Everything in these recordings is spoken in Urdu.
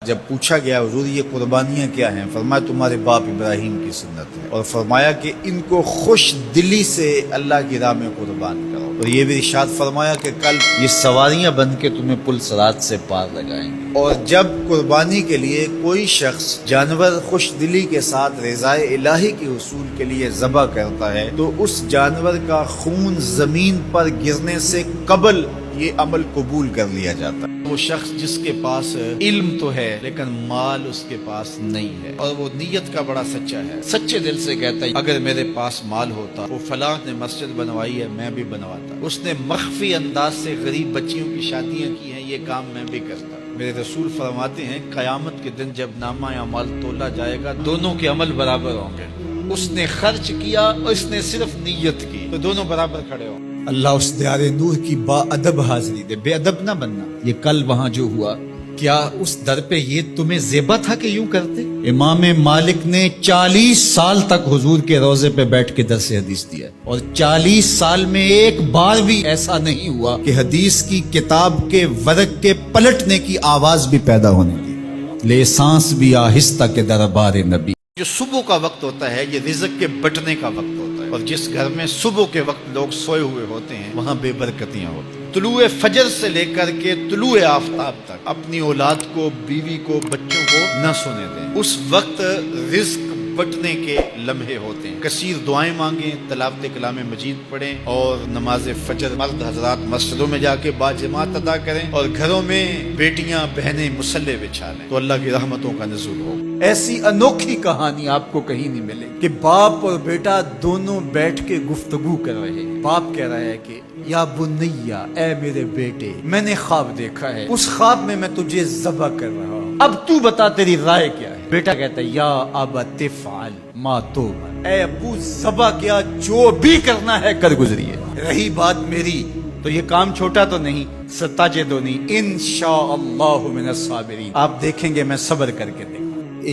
جب پوچھا گیا حضور یہ قربانیاں کیا ہیں، فرمایا تمہارے باپ ابراہیم کی سنت ہے، اور فرمایا کہ ان کو خوش دلی سے اللہ کی راہ میں قربان کرو، اور یہ بھی ارشاد فرمایا کہ کل یہ سواریاں بن کے تمہیں پل صراط سے پار لگائیں گے۔ اور جب قربانی کے لیے کوئی شخص جانور خوش دلی کے ساتھ رضائے الہی کے حصول کے لیے ذبح کرتا ہے تو اس جانور کا خون زمین پر گرنے سے قبل یہ عمل قبول کر لیا جاتا ہے۔ وہ شخص جس کے پاس علم تو ہے لیکن مال اس کے پاس نہیں ہے، اور وہ نیت کا بڑا سچا ہے، سچے دل سے کہتا ہے اگر میرے پاس مال ہوتا، وہ فلاں نے مسجد بنوائی ہے میں بھی بنواتا، اس نے مخفی انداز سے غریب بچیوں کی شادیاں کی ہیں یہ کام میں بھی کرتا۔ میرے رسول فرماتے ہیں قیامت کے دن جب نامہ اعمال تولا جائے گا دونوں کے عمل برابر ہوں گے، اس نے خرچ کیا اور اس نے صرف نیت کی تو دونوں برابر کھڑے ہوں گے۔ اللہ اس دیار نور کی با ادب حاضری دے، بے ادب نہ بننا۔ یہ کل وہاں جو ہوا، کیا اس در پہ یہ تمہیں زیبا تھا کہ یوں کرتے؟ امام مالک نے 40 سال تک حضور کے روضے پہ بیٹھ کے درس حدیث دیا، اور 40 سال میں ایک بار بھی ایسا نہیں ہوا کہ حدیث کی کتاب کے ورق کے پلٹنے کی آواز بھی پیدا ہونے دی۔ لے سانس بھی آہستہ کے دربار نبی۔ جو صبح کا وقت ہوتا ہے یہ رزق کے بٹنے کا وقت ہوتا ہے، اور جس گھر میں صبح کے وقت لوگ سوئے ہوئے ہوتے ہیں وہاں بے برکتیاں ہوتی ہیں۔ طلوع فجر سے لے کر کے طلوع آفتاب تک اپنی اولاد کو، بیوی کو، بچوں کو نہ سونے دیں، اس وقت رزق بٹنے کے لمحے ہوتے ہیں۔ کثیر دعائیں مانگیں، تلاوت کلام مجید پڑھیں، اور نماز فجر مرد حضرات مسجدوں میں جا کے باجماعت ادا کریں، اور گھروں میں بیٹیاں بہنیں مصلے بچھا لیں تو اللہ کی رحمتوں کا نزول ہو۔ ایسی انوکھی کہانی آپ کو کہیں نہیں ملے کہ باپ اور بیٹا دونوں بیٹھ کے گفتگو کر رہے ہیں۔ باپ کہہ رہا ہے کہ یا بنیا، اے میرے بیٹے، میں نے خواب دیکھا ہے، اس خواب میں میں تجھے ذبح کر رہا ہوں، اب تو بتا تیری رائے کیا ہے؟ بیٹا کہتا ہے یا ابت افعل ما تؤمر، اے ابو ذبح کیا، جو بھی کرنا ہے کر گزریے، رہی بات میری تو یہ کام چھوٹا تو نہیں، ستجدنی انشاءاللہ من الصابرین، آپ دیکھیں گے میں صبر کر کے دیکھوں۔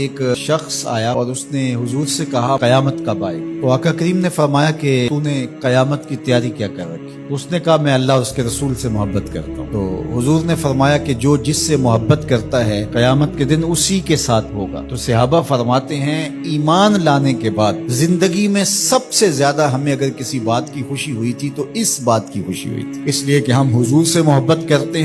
ایک شخص آیا اور اس نے حضور سے کہا قیامت کب آئے؟ تو آقا کریم نے فرمایا کہ تو نے قیامت کی تیاری کیا کر رکھی؟ اس نے کہا میں اللہ اور اس کے رسول سے محبت کرتا ہوں۔ تو حضور نے فرمایا کہ جو جس سے محبت کرتا ہے قیامت کے دن اسی کے ساتھ ہوگا۔ تو صحابہ فرماتے ہیں ایمان لانے کے بعد زندگی میں سب سے زیادہ ہمیں اگر کسی بات کی خوشی ہوئی تھی تو اس بات کی خوشی ہوئی تھی، اس لیے کہ ہم حضور سے محبت کرتے ہیں۔